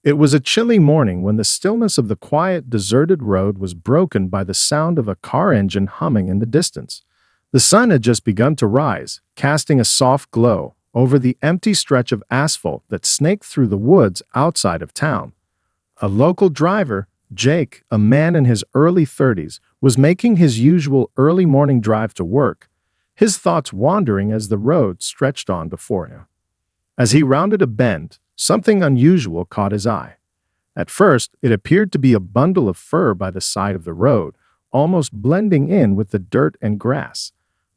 It was a chilly morning when the stillness of the quiet, deserted road was broken by the sound of a car engine humming in the distance. The sun had just begun to rise, casting a soft glow over the empty stretch of asphalt that snaked through the woods outside of town. A local driver, Jake, a man in his early 30s, was making his usual early morning drive to work, his thoughts wandering as the road stretched on before him. As he rounded a bend, something unusual caught his eye. At first, it appeared to be a bundle of fur by the side of the road, almost blending in with the dirt and grass.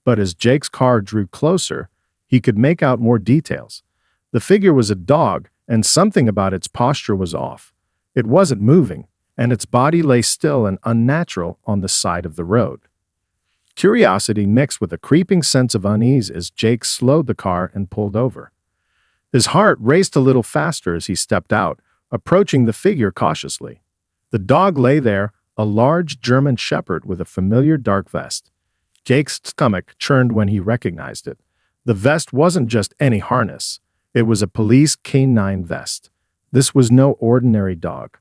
But as Jake's car drew closer, he could make out more details. The figure was a dog, and something about its posture was off. It wasn't moving, and its body lay still and unnatural on the side of the road. Curiosity mixed with a creeping sense of unease as Jake slowed the car and pulled over. His heart raced a little faster as he stepped out, approaching the figure cautiously. The dog lay there, a large German shepherd with a familiar dark vest. Jake's stomach churned when he recognized it. The vest wasn't just any harness. It was a police canine vest. This was no ordinary dog.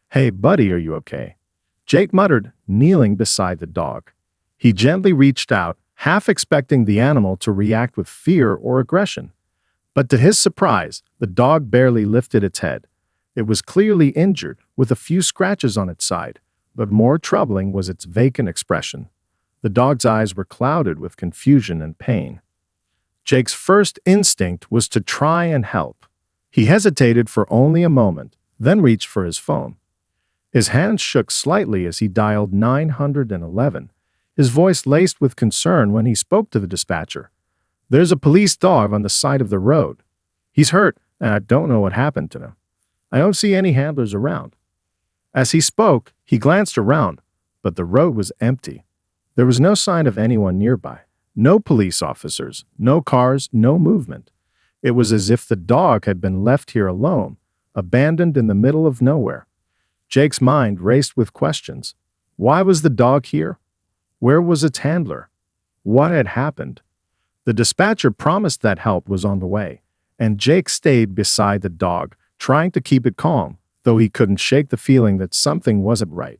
"Hey, buddy, are you okay?" Jake muttered, kneeling beside the dog. He gently reached out, half expecting the animal to react with fear or aggression. But to his surprise, the dog barely lifted its head. It was clearly injured, with a few scratches on its side, but more troubling was its vacant expression. The dog's eyes were clouded with confusion and pain. Jake's first instinct was to try and help. He hesitated for only a moment, then reached for his phone. His hands shook slightly as he dialed 911, his voice laced with concern when he spoke to the dispatcher. "There's a police dog on the side of the road. He's hurt, and I don't know what happened to him. I don't see any handlers around." As he spoke, he glanced around, but the road was empty. There was no sign of anyone nearby. No police officers, no cars, no movement. It was as if the dog had been left here alone, abandoned in the middle of nowhere. Jake's mind raced with questions. Why was the dog here? Where was its handler? What had happened? The dispatcher promised that help was on the way, and Jake stayed beside the dog, trying to keep it calm, though he couldn't shake the feeling that something wasn't right.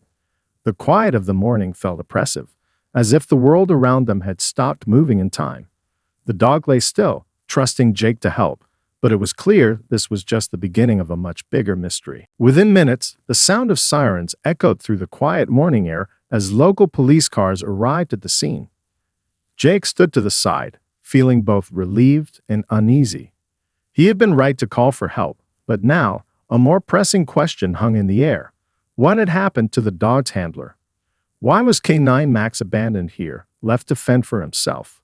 The quiet of the morning felt oppressive, as if the world around them had stopped moving in time. The dog lay still, trusting Jake to help, but it was clear this was just the beginning of a much bigger mystery. Within minutes, the sound of sirens echoed through the quiet morning air as local police cars arrived at the scene. Jake stood to the side, feeling both relieved and uneasy. He had been right to call for help, but now, a more pressing question hung in the air. What had happened to the dog's handler? Why was K9 Max abandoned here, left to fend for himself?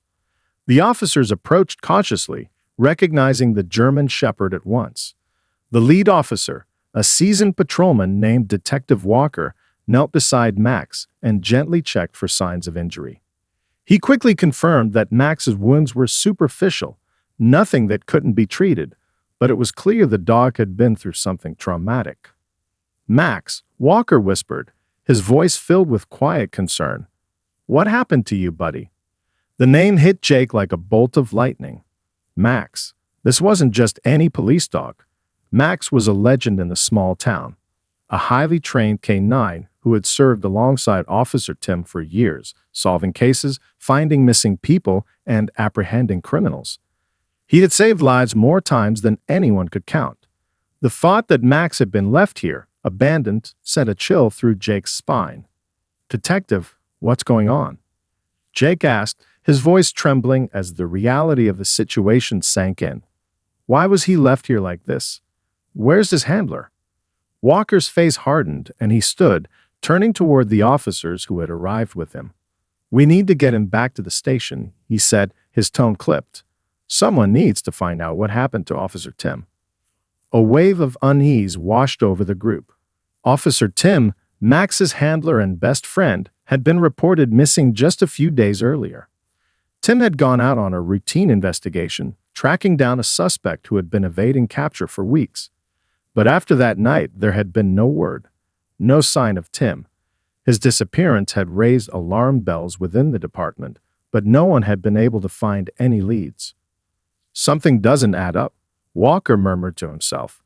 The officers approached cautiously, recognizing the German shepherd at once. The lead officer, a seasoned patrolman named Detective Walker, knelt beside Max and gently checked for signs of injury. He quickly confirmed that Max's wounds were superficial, nothing that couldn't be treated, but it was clear the dog had been through something traumatic. "Max," Walker whispered, his voice filled with quiet concern. "What happened to you, buddy?" The name hit Jake like a bolt of lightning. Max. This wasn't just any police dog. Max was a legend in the small town, a highly trained K9 who had served alongside Officer Tim for years, solving cases, finding missing people, and apprehending criminals. He had saved lives more times than anyone could count. The thought that Max had been left here, abandoned, sent a chill through Jake's spine. "Detective, what's going on?" Jake asked, his voice trembling as the reality of the situation sank in. Why was he left here like this? Where's his handler? Walker's face hardened, and he stood, turning toward the officers who had arrived with him. "We need to get him back to the station," he said, his tone clipped. "Someone needs to find out what happened to Officer Tim." A wave of unease washed over the group. Officer Tim, Max's handler and best friend, had been reported missing just a few days earlier. Tim had gone out on a routine investigation, tracking down a suspect who had been evading capture for weeks. But after that night, there had been no word, no sign of Tim. His disappearance had raised alarm bells within the department, but no one had been able to find any leads. "Something doesn't add up," Walker murmured to himself.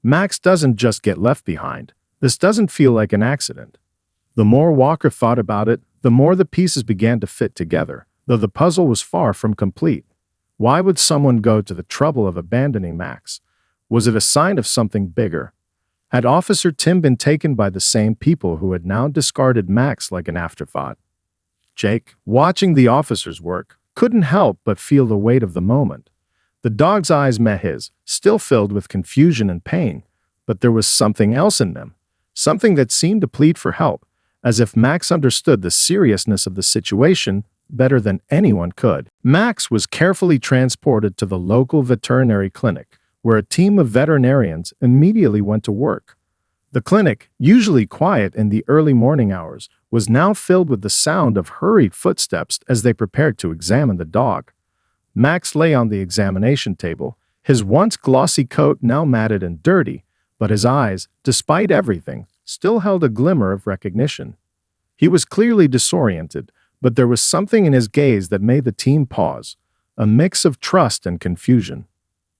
Max doesn't just get left behind. This doesn't feel like an accident. The more Walker thought about it, the more the pieces began to fit together, though the puzzle was far from complete. Why would someone go to the trouble of abandoning Max? Was it a sign of something bigger? Had Officer Tim been taken by the same people who had now discarded Max like an afterthought? Jake, watching the officers work, couldn't help but feel the weight of the moment. The dog's eyes met his, still filled with confusion and pain, but there was something else in them, something that seemed to plead for help, as if Max understood the seriousness of the situation better than anyone could. Max was carefully transported to the local veterinary clinic, where a team of veterinarians immediately went to work. The clinic, usually quiet in the early morning hours, was now filled with the sound of hurried footsteps as they prepared to examine the dog. Max lay on the examination table, his once glossy coat now matted and dirty, but his eyes, despite everything, still held a glimmer of recognition. He was clearly disoriented, but there was something in his gaze that made the team pause, a mix of trust and confusion.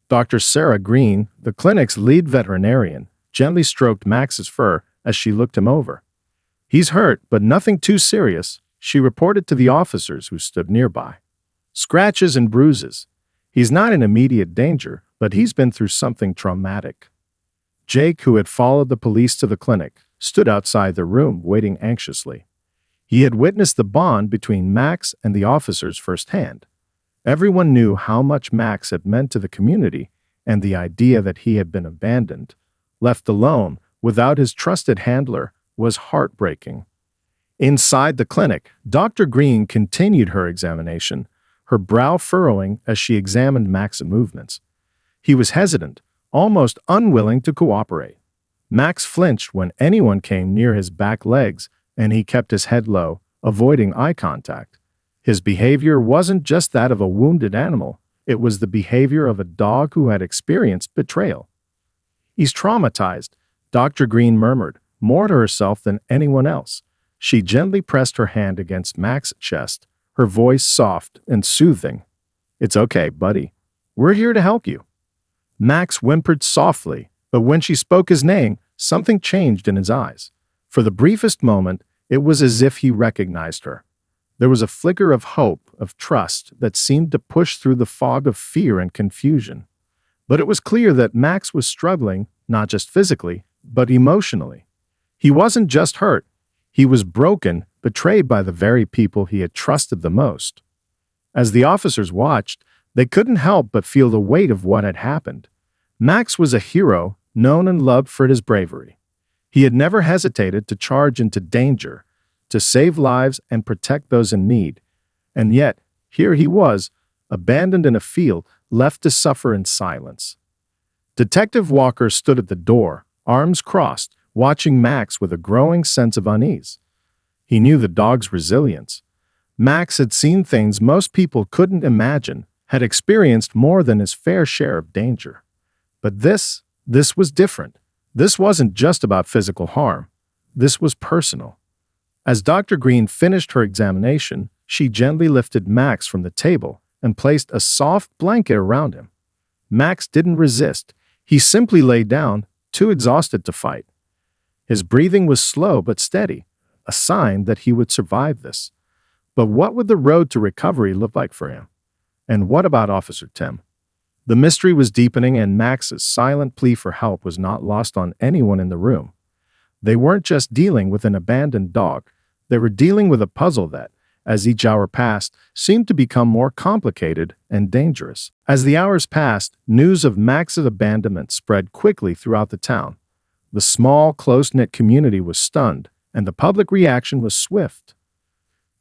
Dr. Sarah Green, the clinic's lead veterinarian, gently stroked Max's fur as she looked him over. "He's hurt, but nothing too serious," she reported to the officers who stood nearby. "Scratches and bruises. He's not in immediate danger, but he's been through something traumatic." Jake, who had followed the police to the clinic, stood outside the room waiting anxiously. He had witnessed the bond between Max and the officers firsthand. Everyone knew how much Max had meant to the community, and the idea that he had been abandoned, left alone, without his trusted handler, was heartbreaking. Inside the clinic, Dr. Green continued her examination, her brow furrowing as she examined Max's movements. He was hesitant, almost unwilling to cooperate. Max flinched when anyone came near his back legs, and he kept his head low, avoiding eye contact. His behavior wasn't just that of a wounded animal, it was the behavior of a dog who had experienced betrayal. "He's traumatized," Dr. Green murmured, more to herself than anyone else. She gently pressed her hand against Max's chest, her voice soft and soothing. "It's okay, buddy. We're here to help you." Max whimpered softly, but when she spoke his name, something changed in his eyes. For the briefest moment, it was as if he recognized her. There was a flicker of hope, of trust, that seemed to push through the fog of fear and confusion. But it was clear that Max was struggling, not just physically, but emotionally. He wasn't just hurt. He was broken, betrayed by the very people he had trusted the most. As the officers watched, they couldn't help but feel the weight of what had happened. Max was a hero, known and loved for his bravery. He had never hesitated to charge into danger, to save lives and protect those in need. And yet, here he was, abandoned in a field, left to suffer in silence. Detective Walker stood at the door, arms crossed, watching Max with a growing sense of unease. He knew the dog's resilience. Max had seen things most people couldn't imagine, had experienced more than his fair share of danger. But this was different. This wasn't just about physical harm. This was personal. As Dr. Green finished her examination, she gently lifted Max from the table and placed a soft blanket around him. Max didn't resist. He simply lay down, too exhausted to fight. His breathing was slow but steady, a sign that he would survive this. But what would the road to recovery look like for him? And what about Officer Tim? The mystery was deepening, and Max's silent plea for help was not lost on anyone in the room. They weren't just dealing with an abandoned dog. They were dealing with a puzzle that, as each hour passed, seemed to become more complicated and dangerous. As the hours passed, news of Max's abandonment spread quickly throughout the town. The small, close-knit community was stunned, and the public reaction was swift.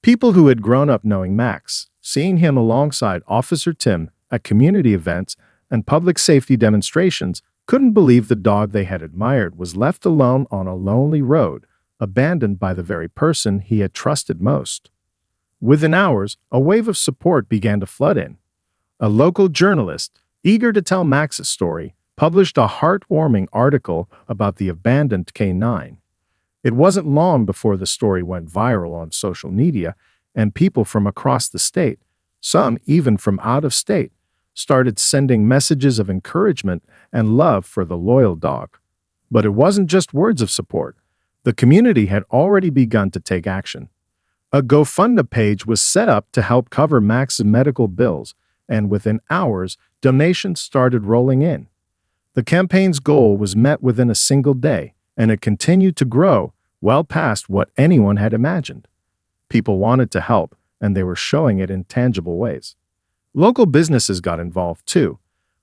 People who had grown up knowing Max, seeing him alongside Officer Tim at community events and public safety demonstrations, couldn't believe the dog they had admired was left alone on a lonely road, abandoned by the very person he had trusted most. Within hours, a wave of support began to flood in. A local journalist, eager to tell Max's story, published a heartwarming article about the abandoned canine. It wasn't long before the story went viral on social media, and people from across the state, some even from out of state, started sending messages of encouragement and love for the loyal dog. But it wasn't just words of support. The community had already begun to take action. A GoFundMe page was set up to help cover Max's medical bills, and within hours, donations started rolling in. The campaign's goal was met within a single day, and it continued to grow well past what anyone had imagined. People wanted to help, and they were showing it in tangible ways. Local businesses got involved too.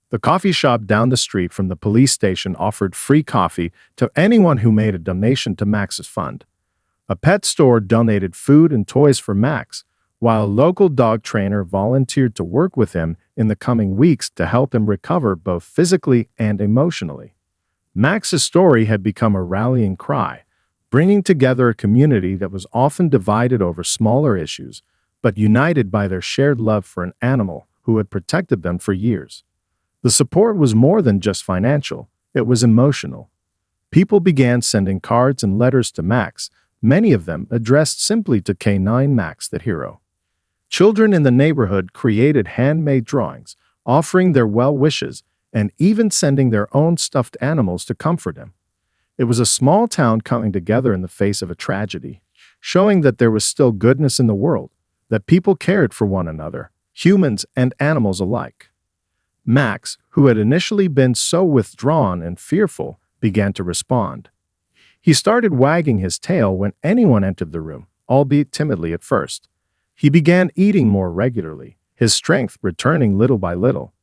The coffee shop down the street from the police station offered free coffee to anyone who made a donation to Max's fund. A pet store donated food and toys for Max, while a local dog trainer volunteered to work with him in the coming weeks to help him recover both physically and emotionally. Max's story had become a rallying cry, bringing together a community that was often divided over smaller issues, but united by their shared love for an animal who had protected them for years. The support was more than just financial, it was emotional. People began sending cards and letters to Max, many of them addressed simply to K9 Max the hero. Children in the neighborhood created handmade drawings, offering their well wishes and even sending their own stuffed animals to comfort him. It was a small town coming together in the face of a tragedy, showing that there was still goodness in the world, that people cared for one another, humans and animals alike. Max, who had initially been so withdrawn and fearful, began to respond. He started wagging his tail when anyone entered the room, albeit timidly at first. He began eating more regularly, his strength returning little by little.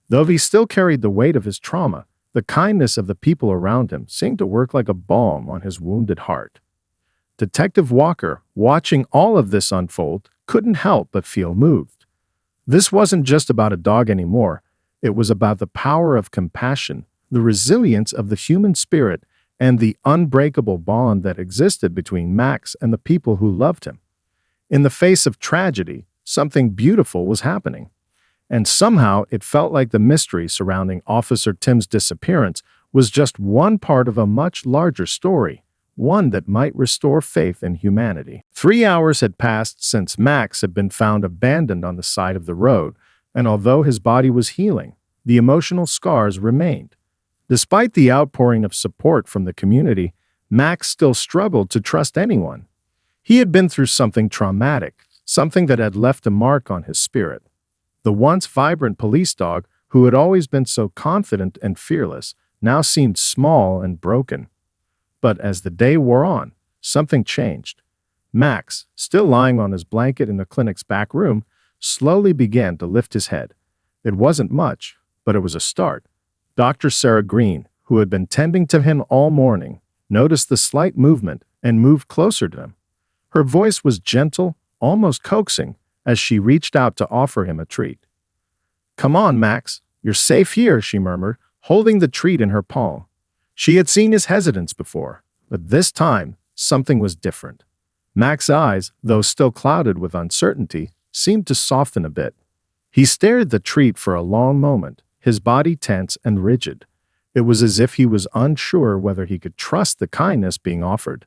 Though he still carried the weight of his trauma, the kindness of the people around him seemed to work like a balm on his wounded heart. Detective Walker, watching all of this unfold, couldn't help but feel moved. This wasn't just about a dog anymore. It was about the power of compassion, the resilience of the human spirit, and the unbreakable bond that existed between Max and the people who loved him. In the face of tragedy, something beautiful was happening. And somehow it felt like the mystery surrounding Officer Tim's disappearance was just one part of a much larger story, one that might restore faith in humanity. 3 hours had passed since Max had been found abandoned on the side of the road, and although his body was healing, the emotional scars remained. Despite the outpouring of support from the community, Max still struggled to trust anyone. He had been through something traumatic, something that had left a mark on his spirit. The once vibrant police dog, who had always been so confident and fearless, now seemed small and broken. But as the day wore on, something changed. Max, still lying on his blanket in the clinic's back room, slowly began to lift his head. It wasn't much, but it was a start. Dr. Sarah Green, who had been tending to him all morning, noticed the slight movement and moved closer to him. Her voice was gentle, almost coaxing, as she reached out to offer him a treat. "Come on, Max. You're safe here," she murmured, holding the treat in her palm. She had seen his hesitance before, but this time, something was different. Max's eyes, though still clouded with uncertainty, seemed to soften a bit. He stared at the treat for a long moment, his body tense and rigid. It was as if he was unsure whether he could trust the kindness being offered.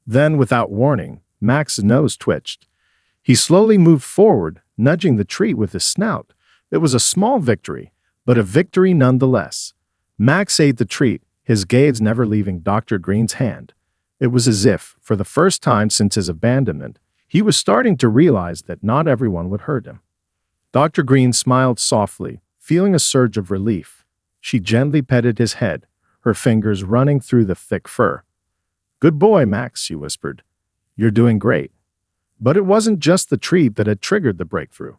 Then, without warning, Max's nose twitched. He slowly moved forward, nudging the treat with his snout. It was a small victory, but a victory nonetheless. Max ate the treat, his gaze never leaving Dr. Green's hand. It was as if, for the first time since his abandonment, he was starting to realize that not everyone would hurt him. Dr. Green smiled softly, feeling a surge of relief. She gently petted his head, her fingers running through the thick fur. "Good boy, Max," she whispered. "You're doing great." But it wasn't just the treat that had triggered the breakthrough.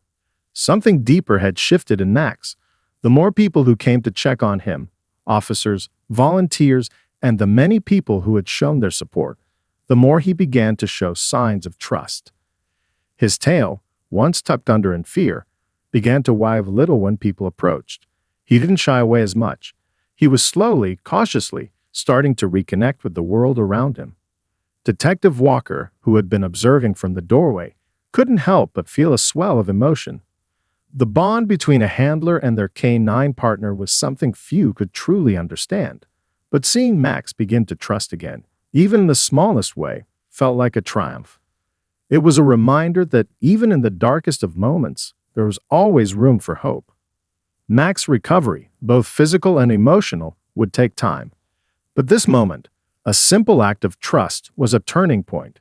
Something deeper had shifted in Max. The more people who came to check on him, officers, volunteers, and the many people who had shown their support, the more he began to show signs of trust. His tail, once tucked under in fear, began to wag a little when people approached. He didn't shy away as much. He was slowly, cautiously, starting to reconnect with the world around him. Detective Walker, who had been observing from the doorway, couldn't help but feel a swell of emotion. The bond between a handler and their canine partner was something few could truly understand. But seeing Max begin to trust again, even in the smallest way, felt like a triumph. It was a reminder that even in the darkest of moments, there was always room for hope. Max's recovery, both physical and emotional, would take time. But this moment, a simple act of trust, was a turning point.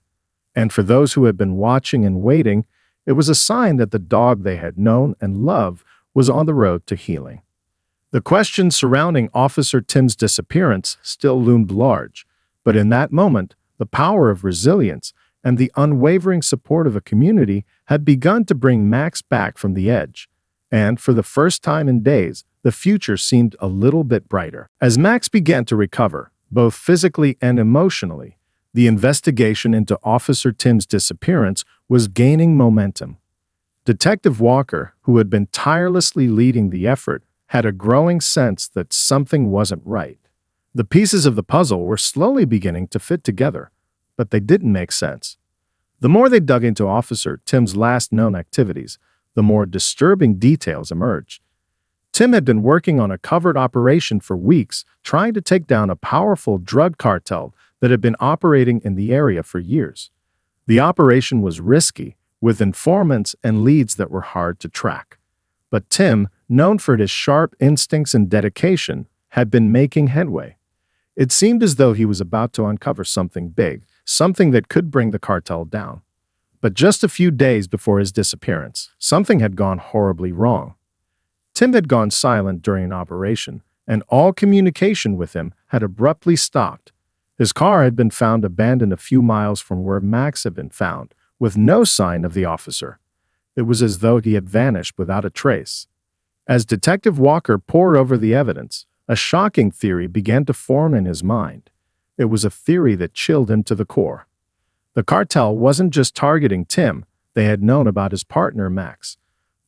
And for those who had been watching and waiting, it was a sign that the dog they had known and loved was on the road to healing. The questions surrounding Officer Tim's disappearance still loomed large, but in that moment, the power of resilience and the unwavering support of a community had begun to bring Max back from the edge. And for the first time in days, the future seemed a little bit brighter. As Max began to recover, both physically and emotionally, the investigation into Officer Tim's disappearance was gaining momentum. Detective Walker, who had been tirelessly leading the effort, had a growing sense that something wasn't right. The pieces of the puzzle were slowly beginning to fit together, but they didn't make sense. The more they dug into Officer Tim's last known activities, the more disturbing details emerged. Tim had been working on a covert operation for weeks, trying to take down a powerful drug cartel that had been operating in the area for years. The operation was risky, with informants and leads that were hard to track. But Tim, known for his sharp instincts and dedication, had been making headway. It seemed as though he was about to uncover something big, something that could bring the cartel down. But just a few days before his disappearance, something had gone horribly wrong. Tim had gone silent during an operation, and all communication with him had abruptly stopped. His car had been found abandoned a few miles from where Max had been found, with no sign of the officer. It was as though he had vanished without a trace. As Detective Walker pored over the evidence, a shocking theory began to form in his mind. It was a theory that chilled him to the core. The cartel wasn't just targeting Tim, they had known about his partner Max.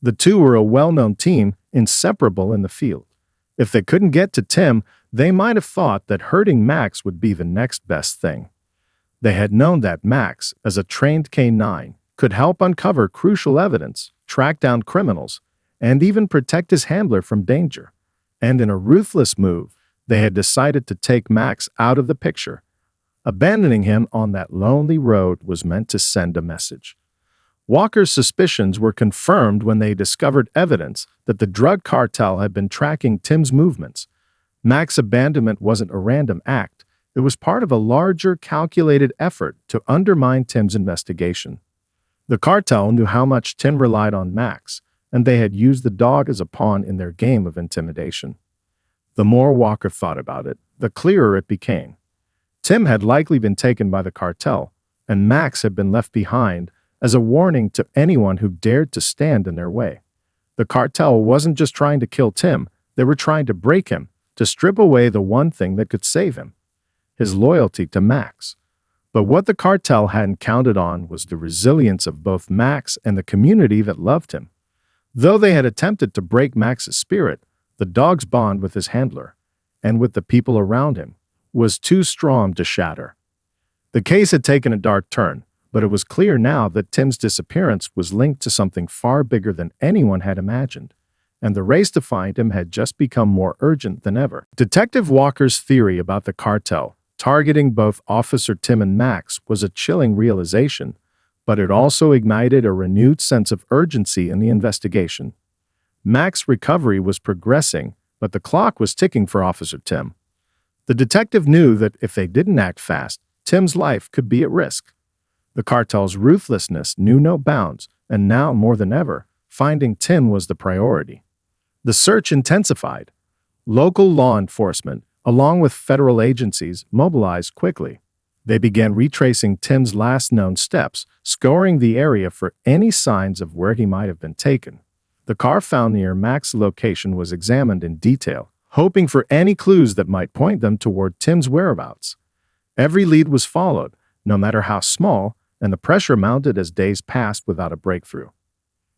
The two were a well-known team, inseparable in the field. If they couldn't get to Tim, they might have thought that hurting Max would be the next best thing. They had known that Max, as a trained K-9, could help uncover crucial evidence, track down criminals, and even protect his handler from danger. And in a ruthless move, they had decided to take Max out of the picture. Abandoning him on that lonely road was meant to send a message. Walker's suspicions were confirmed when they discovered evidence that the drug cartel had been tracking Tim's movements. Max's abandonment wasn't a random act. It was part of a larger, calculated effort to undermine Tim's investigation. The cartel knew how much Tim relied on Max, and they had used the dog as a pawn in their game of intimidation. The more Walker thought about it, the clearer it became. Tim had likely been taken by the cartel, and Max had been left behind as a warning to anyone who dared to stand in their way. The cartel wasn't just trying to kill Tim, they were trying to break him, to strip away the one thing that could save him: his loyalty to Max. But what the cartel hadn't counted on was the resilience of both Max and the community that loved him. Though they had attempted to break Max's spirit, the dog's bond with his handler, and with the people around him, was too strong to shatter. The case had taken a dark turn, but it was clear now that Tim's disappearance was linked to something far bigger than anyone had imagined, and the race to find him had just become more urgent than ever. Detective Walker's theory about the cartel targeting both Officer Tim and Max was a chilling realization, but it also ignited a renewed sense of urgency in the investigation. Max's recovery was progressing, but the clock was ticking for Officer Tim. The detective knew that if they didn't act fast, Tim's life could be at risk. The cartel's ruthlessness knew no bounds, and now more than ever, finding Tim was the priority. The search intensified. Local law enforcement, along with federal agencies, mobilized quickly. They began retracing Tim's last known steps, scouring the area for any signs of where he might have been taken. The car found near Max's location was examined in detail, hoping for any clues that might point them toward Tim's whereabouts. Every lead was followed, no matter how small, and the pressure mounted as days passed without a breakthrough.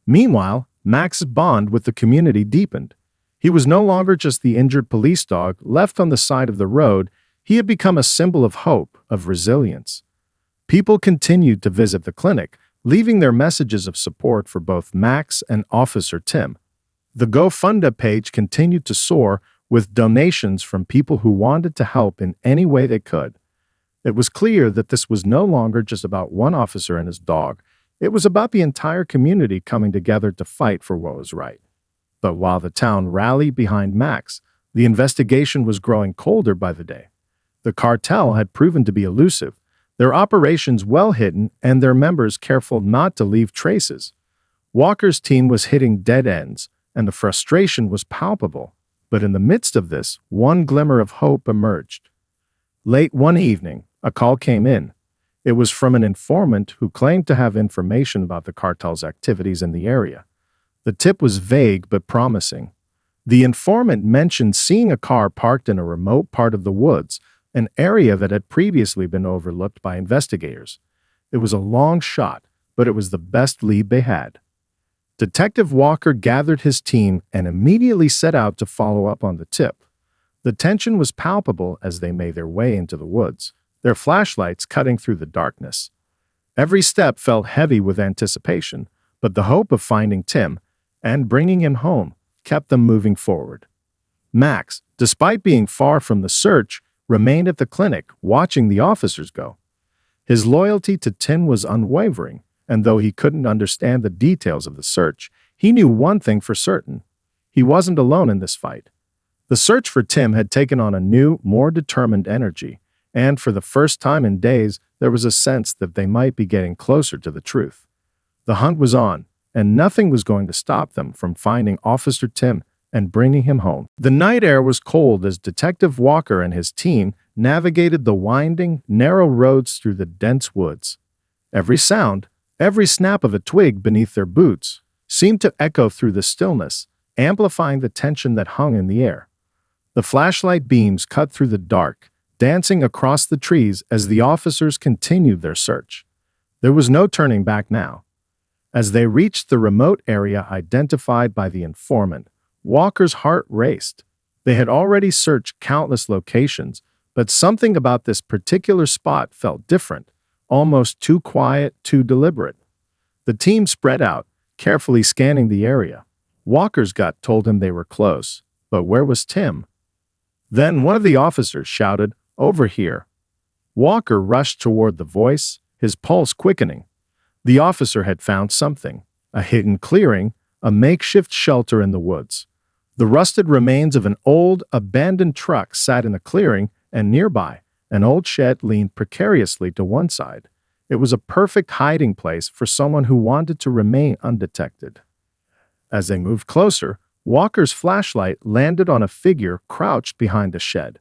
Meanwhile, Max's bond with the community deepened. He was no longer just the injured police dog left on the side of the road. He had become a symbol of hope, of resilience. People continued to visit the clinic, leaving their messages of support for both Max and Officer Tim. The GoFundMe page continued to soar, with donations from people who wanted to help in any way they could. It was clear that this was no longer just about one officer and his dog. It was about the entire community coming together to fight for what was right. But while the town rallied behind Max, the investigation was growing colder by the day. The cartel had proven to be elusive, their operations well hidden, and their members careful not to leave traces. Walker's team was hitting dead ends, and the frustration was palpable. But in the midst of this, one glimmer of hope emerged. Late one evening, a call came in. It was from an informant who claimed to have information about the cartel's activities in the area. The tip was vague but promising. The informant mentioned seeing a car parked in a remote part of the woods, an area that had previously been overlooked by investigators. It was a long shot, but it was the best lead they had. Detective Walker gathered his team and immediately set out to follow up on the tip. The tension was palpable as they made their way into the woods, their flashlights cutting through the darkness. Every step felt heavy with anticipation, but the hope of finding Tim and bringing him home kept them moving forward. Max, despite being far from the search, remained at the clinic watching the officers go. His loyalty to Tim was unwavering, and though he couldn't understand the details of the search, he knew one thing for certain. He wasn't alone in this fight. The search for Tim had taken on a new, more determined energy, and for the first time in days, there was a sense that they might be getting closer to the truth. The hunt was on, and nothing was going to stop them from finding Officer Tim and bringing him home. The night air was cold as Detective Walker and his team navigated the winding, narrow roads through the dense woods. Every sound, every snap of a twig beneath their boots, seemed to echo through the stillness, amplifying the tension that hung in the air. The flashlight beams cut through the dark, dancing across the trees as the officers continued their search. There was no turning back now. As they reached the remote area identified by the informant, Walker's heart raced. They had already searched countless locations, but something about this particular spot felt different, almost too quiet, too deliberate. The team spread out, carefully scanning the area. Walker's gut told him they were close, but where was Tim? Then one of the officers shouted, "Over here." Walker rushed toward the voice, his pulse quickening. The officer had found something, a hidden clearing, a makeshift shelter in the woods. The rusted remains of an old, abandoned truck sat in the clearing, and nearby, an old shed leaned precariously to one side. It was a perfect hiding place for someone who wanted to remain undetected. As they moved closer, Walker's flashlight landed on a figure crouched behind the shed.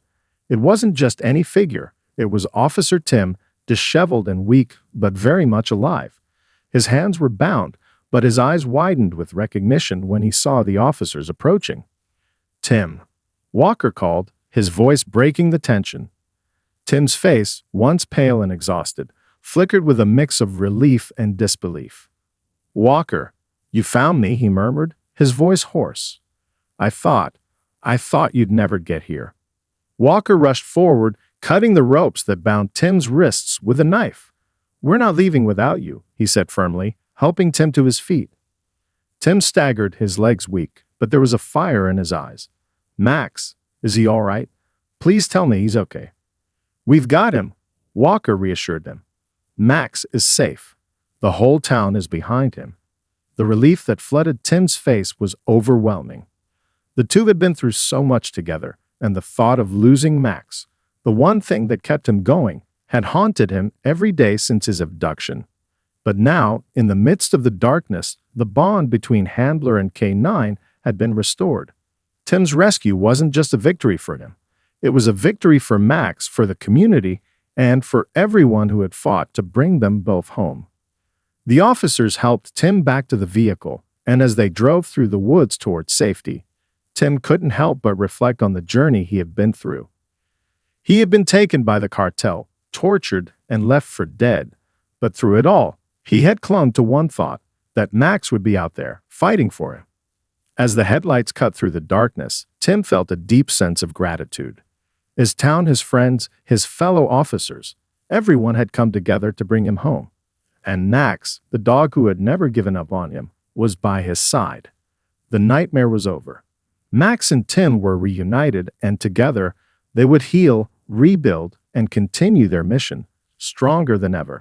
It wasn't just any figure. It was Officer Tim, disheveled and weak, but very much alive. His hands were bound, but his eyes widened with recognition when he saw the officers approaching. "Tim," Walker called, his voice breaking the tension. Tim's face, once pale and exhausted, flickered with a mix of relief and disbelief. "Walker, you found me," he murmured, his voice hoarse. I thought you'd never get here." Walker rushed forward, cutting the ropes that bound Tim's wrists with a knife. "We're not leaving without you," he said firmly, helping Tim to his feet. Tim staggered, his legs weak, but there was a fire in his eyes. "Max, is he all right? Please tell me he's okay." "We've got him," Walker reassured them. "Max is safe. The whole town is behind him." The relief that flooded Tim's face was overwhelming. The two had been through so much together, and the thought of losing Max, the one thing that kept him going, had haunted him every day since his abduction. But now, in the midst of the darkness, the bond between Handler and K9 had been restored. Tim's rescue wasn't just a victory for him. It was a victory for Max, for the community, and for everyone who had fought to bring them both home. The officers helped Tim back to the vehicle, and as they drove through the woods toward safety, Tim couldn't help but reflect on the journey he had been through. He had been taken by the cartel, tortured, and left for dead, but through it all, he had clung to one thought, that Max would be out there, fighting for him. As the headlights cut through the darkness, Tim felt a deep sense of gratitude. His town, his friends, his fellow officers, everyone had come together to bring him home. And Max, the dog who had never given up on him, was by his side. The nightmare was over. Max and Tim were reunited, and together they would heal, rebuild, and continue their mission, stronger than ever.